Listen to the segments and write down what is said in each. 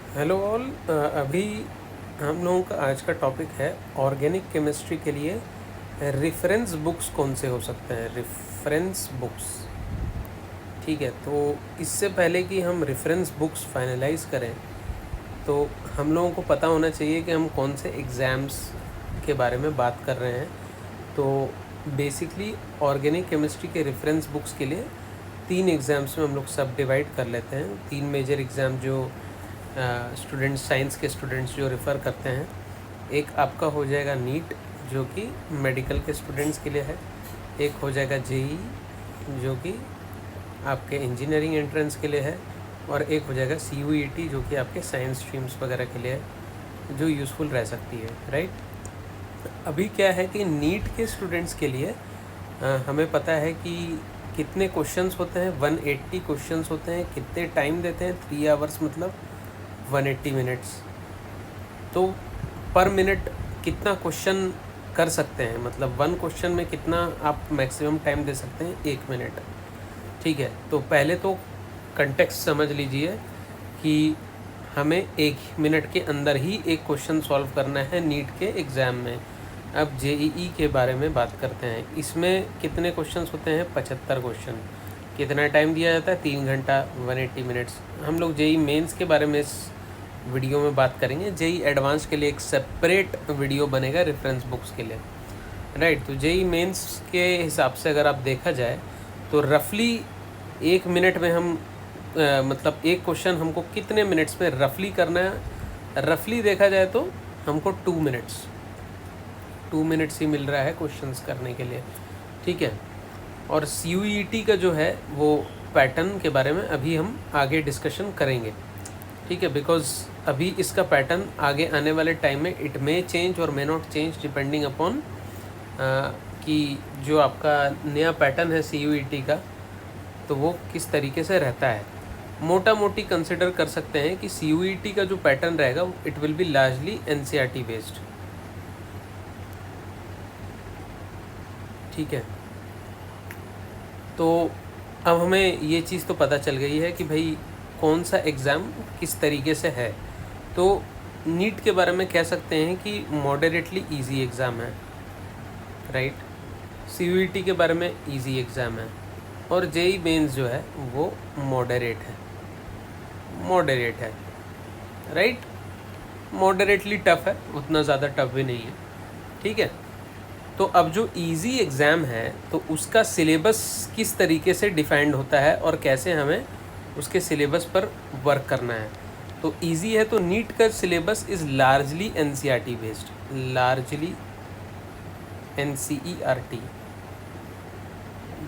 Hello all. अभी हम लोगों का आज का टॉपिक है ऑर्गेनिक केमिस्ट्री के लिए रेफरेंस बुक्स कौन से हो सकते हैं। रेफरेंस बुक्स, ठीक है। तो इससे पहले कि हम रेफरेंस बुक्स फाइनलाइज करें तो हम लोगों को पता होना चाहिए कि हम कौन से एग्ज़ाम्स के बारे में बात कर रहे हैं। तो बेसिकली ऑर्गेनिक केमिस्ट्री के रेफरेंस बुक्स के लिए 3 एग्ज़ाम्स में हम लोग सब डिवाइड कर लेते हैं। 3 मेजर एग्ज़ाम जो स्टूडेंट्स, साइंस के स्टूडेंट्स जो रेफ़र करते हैं। एक आपका हो जाएगा नीट, जो कि मेडिकल के स्टूडेंट्स के लिए है। एक हो जाएगा जेई, जो कि आपके इंजीनियरिंग एंट्रेंस के लिए है। और एक हो जाएगा सीयूईटी, जो कि आपके साइंस स्ट्रीम्स वगैरह के लिए है, जो यूज़फुल रह सकती है, राइट। अभी क्या है कि नीट के स्टूडेंट्स के लिए हमें पता है कि कितने क्वेश्चंस होते हैं। 180 क्वेश्चंस होते हैं। कितने टाइम देते हैं? 3 आवर्स, मतलब 180 मिनट्स। तो पर मिनट कितना क्वेश्चन कर सकते हैं, मतलब 1 क्वेश्चन में कितना आप मैक्सिमम टाइम दे सकते हैं? 1 मिनट, ठीक है। तो पहले तो कंटेक्स्ट समझ लीजिए कि हमें 1 मिनट के अंदर ही एक क्वेश्चन सॉल्व करना है नीट के एग्ज़ाम में। अब जेईई के बारे में बात करते हैं। इसमें कितने क्वेश्चंस होते हैं? 75 क्वेश्चन। कितना टाइम दिया जाता है? 3 घंटा, 180 मिनट्स। हम लोग जेईई मेंस के बारे में इस वीडियो में बात करेंगे। जेईई एडवांस के लिए एक सेपरेट वीडियो बनेगा रेफरेंस बुक्स के लिए, राइट। तो जेईई मेंस के हिसाब से अगर आप देखा जाए तो रफली 1 मिनट में हम मतलब एक क्वेश्चन हमको कितने मिनट्स में रफली करना है? रफली देखा जाए तो हमको 2 मिनट्स ही मिल रहा है क्वेश्चंस करने के लिए, ठीक है। और सीयूईटी का जो है वो पैटर्न के बारे में अभी हम आगे डिस्कशन करेंगे, ठीक है। बिकॉज अभी इसका पैटर्न आगे आने वाले टाइम में इट मे चेंज और may not change depending upon कि जो आपका नया पैटर्न है सीयूईटी का, तो वो किस तरीके से रहता है। मोटा मोटी कंसिडर कर सकते हैं कि सीयूईटी का जो पैटर्न रहेगा it will be largely NCERT based, ठीक है। तो अब हमें ये चीज़ तो पता चल गई है कि भाई कौन सा एग्ज़ाम किस तरीके से है। तो नीट के बारे में कह सकते हैं कि मॉडरेटली इजी एग्ज़ाम है, राइट। सीयूईटी के बारे में इजी एग्ज़ाम है। और जेईई मेंस जो है वो मॉडरेट है, राइट। मॉडरेटली टफ़ है, उतना ज़्यादा टफ़ भी नहीं है, ठीक है। तो अब जो इजी एग्ज़ाम है तो उसका सिलेबस किस तरीके से डिफाइंड होता है और कैसे हमें उसके सिलेबस पर वर्क करना है। तो इजी है तो नीट का syllabus is largely NCERT based, largely NCERT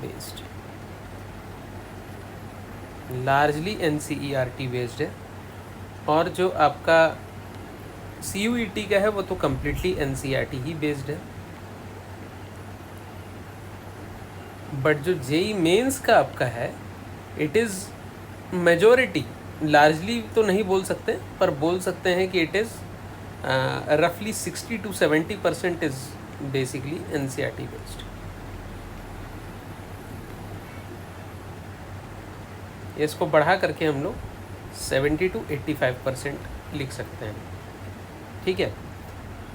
based, largely NCERT based है। और जो आपका सीयूईटी का है वो तो कम्प्लीटली एनसीईआरटी ही बेस्ड है। बट जो जेई मेंस का आपका है इट इज़ मेजॉरिटी, लार्जली तो नहीं बोल सकते पर बोल सकते हैं कि इट इज़ रफली 60 to 70% is basically NCERT based. इसको बढ़ा करके हम लोग 70 to 85% लिख सकते हैं, ठीक है।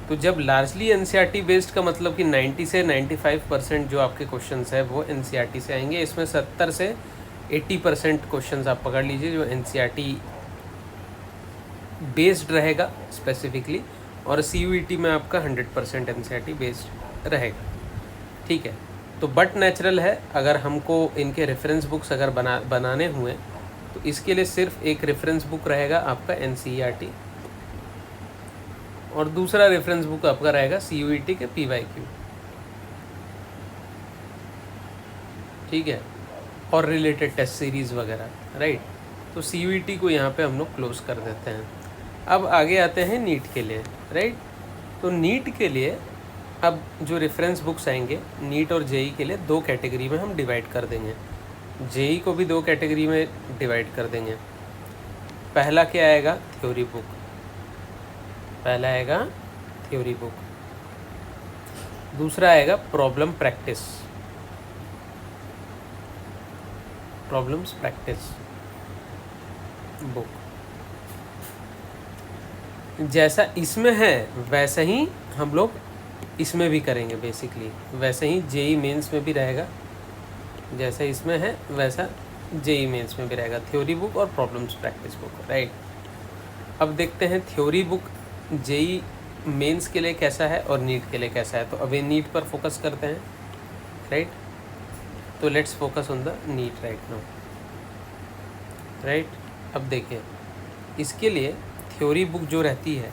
तो जब लार्जली एनसीईआरटी बेस्ड का मतलब कि 90 से 95% जो आपके क्वेश्चंस है वो एनसीईआरटी से आएंगे। इसमें 70 से 80% क्वेश्चंस आप पकड़ लीजिए जो एनसीईआरटी बेस्ड रहेगा स्पेसिफिकली। और सीयूईटी में आपका 100% एनसीईआरटी बेस्ड रहेगा, ठीक है। तो बट नेचुरल है, अगर हमको इनके रेफरेंस बुक्स अगर बनाने हुए तो इसके लिए सिर्फ एक रेफरेंस बुक रहेगा आपका एनसीईआरटी और दूसरा रेफरेंस बुक आपका रहेगा सीयूईटी के पीवाईक्यू, ठीक है, और रिलेटेड टेस्ट सीरीज़ वगैरह, राइट। तो सीयूईटी को यहाँ पे हम लोग क्लोज कर देते हैं। अब आगे आते हैं नीट के लिए, राइट। तो नीट के लिए अब जो रेफरेंस बुक्स आएंगे नीट और जेई के लिए 2 कैटेगरी में हम डिवाइड कर देंगे। जेई को भी 2 कैटेगरी में डिवाइड कर देंगे। पहला क्या आएगा? Theory book. पहला आएगा थ्योरी बुक। दूसरा आएगा problem practice, problems practice book. जैसा इसमें है वैसा ही हम लोग इसमें भी करेंगे, बेसिकली वैसे ही जेई मेंस में भी रहेगा, जैसा इसमें है वैसा जेई मेंस में भी रहेगा, थ्योरी बुक और प्रॉब्लम्स प्रैक्टिस बुक, राइट। अब देखते हैं थ्योरी बुक जेई मेंस के लिए कैसा है और नीट के लिए कैसा है। तो अभी नीट पर फोकस करते हैं, राइट। तो let's focus on the NEET right now, right. अब देखिए इसके लिए थ्योरी बुक जो रहती है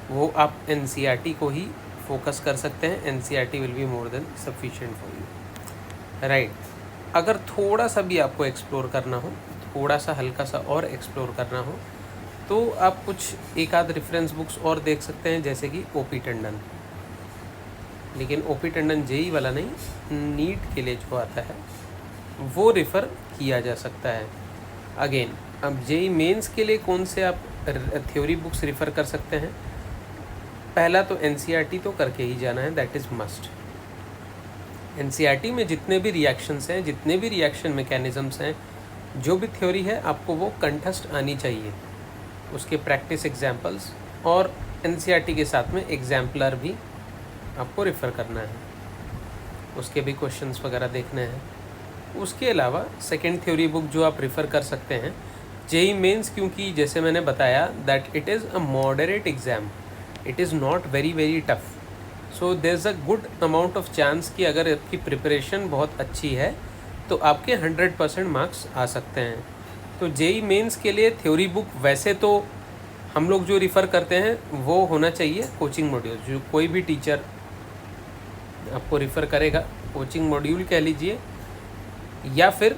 वो आप एनसीईआरटी को ही फोकस कर सकते हैं, NCERT will be more than sufficient for you, right. अगर थोड़ा सा भी आपको एक्सप्लोर करना हो, थोड़ा सा हल्का सा और एक्सप्लोर करना हो, तो आप कुछ एक आध रेफरेंस बुक्स और देख सकते हैं, जैसे कि ओपी टंडन। लेकिन ओपी टंडन जेई वाला नहीं, नीट के लिए जो आता है वो रेफ़र किया जा सकता है। अगेन अब जेई मेंस के लिए कौन से आप थ्योरी बुक्स रेफ़र कर सकते हैं? पहला तो एनसीईआरटी तो करके ही जाना है, दैट इज़ मस्ट। एनसीईआरटी में जितने भी रिएक्शंस हैं, जितने भी रिएक्शन मैकेनिज़म्स हैं, जो भी थ्योरी है, आपको वो कंठस्थ आनी चाहिए, उसके प्रैक्टिस एग्जाम्पल्स, और एनसीईआरटी के साथ में एग्जाम्पलर भी आपको रेफ़र करना है, उसके भी क्वेश्चंस वगैरह देखने हैं। उसके अलावा सेकेंड थ्योरी बुक जो आप रेफ़र कर सकते हैं जेई मेंस, क्योंकि जैसे मैंने बताया that it is a moderate exam, it is not very tough, so there is a good amount of chance कि अगर आपकी प्रिपरेशन बहुत अच्छी है तो आपके 100% मार्क्स आ सकते हैं। तो जेई मेंस के लिए थ्योरी बुक वैसे तो हम लोग जो रिफ़र करते हैं वो होना चाहिए कोचिंग मॉड्यूल, जो कोई भी टीचर आपको रिफ़र करेगा, कोचिंग मॉड्यूल कह लीजिए, या फिर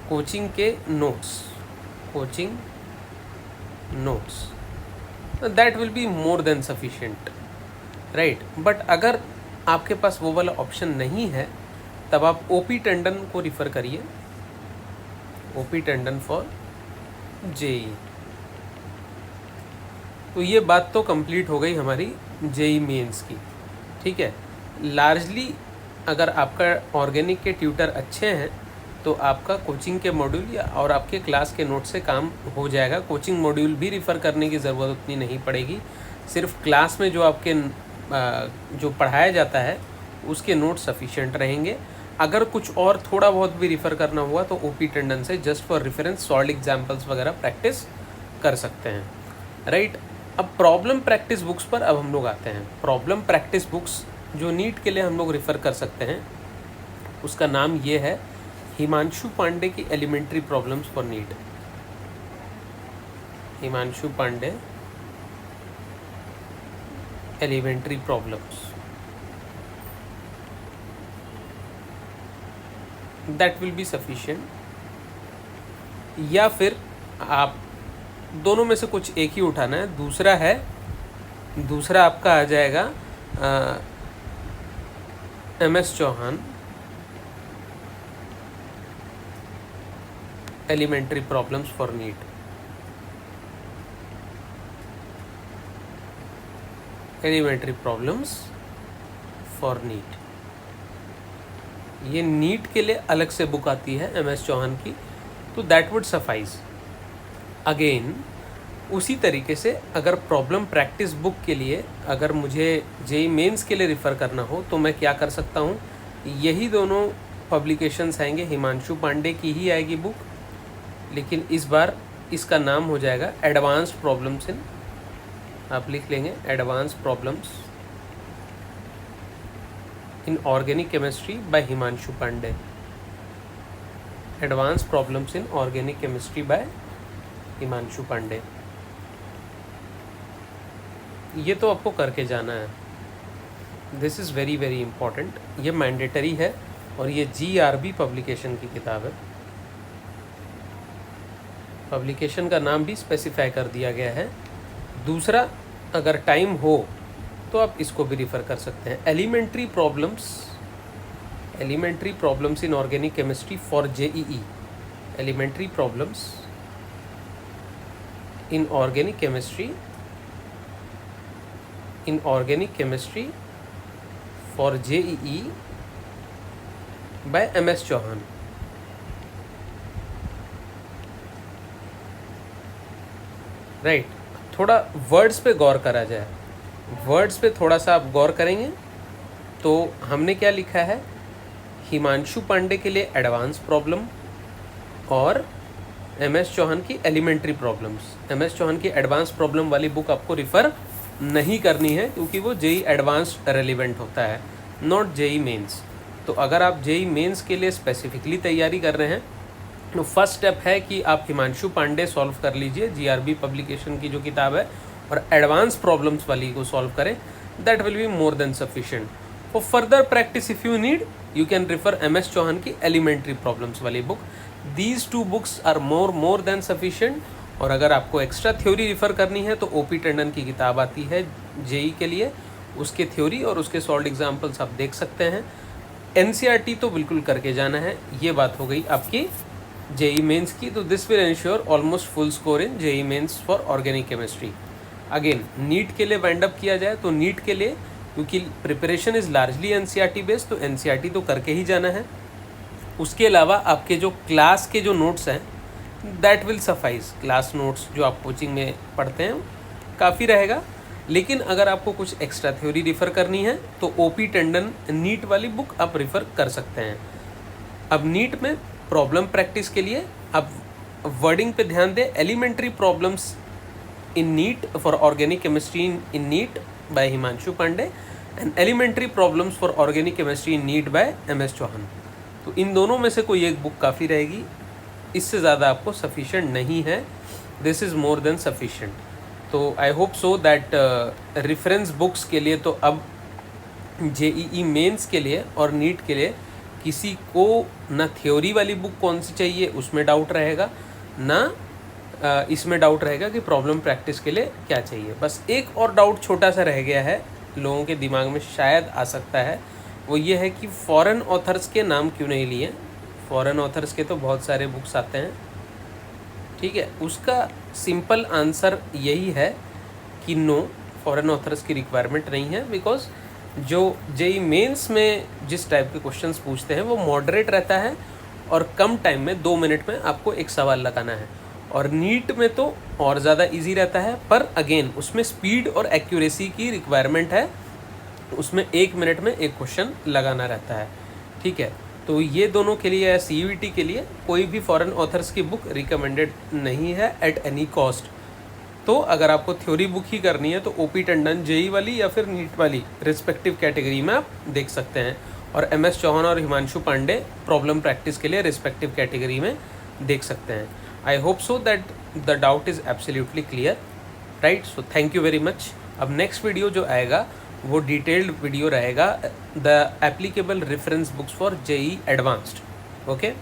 कोचिंग के notes, coaching notes, that will be more than sufficient, right. But अगर आपके पास वो वाला ऑप्शन नहीं है, तब आप ओपी टंडन को रिफ़र करिए, ओपी टंडन फॉर जेई। तो ये बात तो कंप्लीट हो गई हमारी जेई मेंस की, ठीक है। लार्जली अगर आपका ऑर्गेनिक के ट्यूटर अच्छे हैं तो आपका कोचिंग के मॉड्यूल या और आपके क्लास के नोट से काम हो जाएगा। कोचिंग मॉड्यूल भी रिफ़र करने की ज़रूरत उतनी नहीं पड़ेगी, सिर्फ क्लास में जो आपके जो पढ़ाया जाता है उसके नोट सफिशिएंट रहेंगे। अगर कुछ और थोड़ा बहुत भी रिफ़र करना हुआ तो ओपी टंडन से just for reference solved examples वगैरह प्रैक्टिस कर सकते हैं, राइट। अब प्रॉब्लम प्रैक्टिस बुक्स पर अब हम लोग आते हैं। प्रॉब्लम प्रैक्टिस बुक्स जो नीट के लिए हम लोग रेफ़र कर सकते हैं, उसका नाम ये है हिमांशु पांडे की elementary problems for NEET. Himanshu Pande elementary problems, that will be sufficient. या फिर आप दोनों में से कुछ एक ही उठाना है। दूसरा आपका आ जाएगा MS Chauhan elementary problems for NEET. Elementary problems for NEET, ये नीट के लिए अलग से बुक आती है MS चौहान की, तो दैट वुड सफाइज। अगेन उसी तरीके से अगर प्रॉब्लम प्रैक्टिस बुक के लिए अगर मुझे जेई मेंस के लिए रिफ़र करना हो तो मैं क्या कर सकता हूँ, यही दोनों पब्लिकेशंस आएंगे, हिमांशु पांडे की ही आएगी बुक, लेकिन इस बार इसका नाम हो जाएगा एडवांस्ड प्रॉब्लम्स इन, आप लिख लेंगे advanced problems in organic chemistry by Himanshu Pande. Advanced problems in organic chemistry by Himanshu Pande, ये तो आपको करके जाना है। दिस इज़ वेरी इम्पॉर्टेंट, ये मैंडेटरी है और ये GRB पब्लिकेशन की किताब है। पब्लिकेशन का नाम भी स्पेसिफाई कर दिया गया है। दूसरा, अगर टाइम हो तो आप इसको भी रिफ़र कर सकते हैं, elementary problems in organic chemistry for JEE। Elementary problems in organic chemistry for JEE by MS Chauhan. Right. थोड़ा वर्ड्स पे गौर करा जाए, वर्ड्स पे थोड़ा सा आप गौर करेंगे तो हमने क्या लिखा है, हिमांशु पांडे के लिए एडवांस प्रॉब्लम और MS चौहान की एलिमेंट्री प्रॉब्लम्स। MS चौहान की एडवांस प्रॉब्लम वाली बुक आपको रिफ़र नहीं करनी है क्योंकि वो जेई एडवांस रेलिवेंट होता है, नॉट जेई मेंस। तो अगर आप जेई मेंस के लिए स्पेसिफिकली तैयारी कर रहे हैं तो फर्स्ट स्टेप है कि आप हिमांशु पांडे सॉल्व कर लीजिए, GRB पब्लिकेशन की जो किताब है, और एडवांस प्रॉब्लम्स वाली को सॉल्व करें। That will be more than sufficient. For further practice if you need you can refer MS Chauhan की एलिमेंट्री प्रॉब्लम्स वाली book. These 2 books are more than sufficient. और अगर आपको एक्स्ट्रा थ्योरी रिफ़र करनी है तो OP टंडन की किताब आती है जेई के लिए, उसके थ्योरी और उसके सॉल्व एग्जाम्पल्स आप देख सकते हैं। NCERT तो बिल्कुल करके जाना है। ये बात हो गई आपकी जेई मेंस की। तो this will ensure almost full score in JEE Mains for organic chemistry. Again NEET के लिए वाइंड अप किया जाए तो नीट के लिए क्योंकि preparation is largely NCERT based, तो NCERT तो करके ही जाना है। उसके अलावा आपके जो क्लास के जो नोट्स हैं that will suffice. Class notes जो आप कोचिंग में पढ़ते हैं काफ़ी रहेगा। लेकिन अगर आपको कुछ एक्स्ट्रा थ्योरी रिफ़र करनी है तो OP टंडन नीट वाली बुक आप रिफ़र कर सकते हैं। अब नीट में प्रॉब्लम प्रैक्टिस के लिए अब वर्डिंग पे ध्यान दें। Elementary problems in NEET for organic chemistry in NEET by Himanshu Pande and elementary problems for organic chemistry in NEET by MS Chauhan. तो इन दोनों में से कोई एक बुक काफ़ी रहेगी, इससे ज़्यादा आपको सफिशिएंट नहीं है। This is more than sufficient. तो I hope so that reference books के लिए तो अब JEE मेंस के लिए और नीट के लिए किसी को ना थ्योरी वाली बुक कौन सी चाहिए उसमें डाउट रहेगा, ना इसमें डाउट रहेगा कि प्रॉब्लम प्रैक्टिस के लिए क्या चाहिए। बस एक और डाउट छोटा सा रह गया है, लोगों के दिमाग में शायद आ सकता है, वो ये है कि फॉरेन ऑथर्स के नाम क्यों नहीं लिए। फॉरेन ऑथर्स के तो बहुत सारे बुक्स आते हैं, ठीक है। उसका सिंपल आंसर यही है कि नो, फॉरेन ऑथर्स की रिक्वायरमेंट नहीं है। बिकॉज जो जेई मेंस में जिस टाइप के क्वेश्चंस पूछते हैं वो मॉडरेट रहता है और कम टाइम में 2 मिनट में आपको एक सवाल लगाना है। और नीट में तो और ज़्यादा इजी रहता है, पर अगेन उसमें स्पीड और एक्यूरेसी की रिक्वायरमेंट है, उसमें 1 मिनट में एक क्वेश्चन लगाना रहता है, ठीक है। तो ये दोनों के लिए या CUET के लिए कोई भी फॉरेन ऑथर्स की बुक रिकमेंडेड नहीं है एट एनी कॉस्ट। तो अगर आपको थ्योरी बुक ही करनी है तो OP टंडन जेई वाली या फिर नीट वाली रिस्पेक्टिव कैटेगरी में आप देख सकते हैं, और MS चौहान और हिमांशु पांडे प्रॉब्लम प्रैक्टिस के लिए रिस्पेक्टिव कैटेगरी में देख सकते हैं। आई hope so that the doubt is absolutely clear, right. So thank you very much. अब नेक्स्ट वीडियो जो आएगा वो डिटेल्ड वीडियो रहेगा, the applicable reference books for JEE advanced. Okay.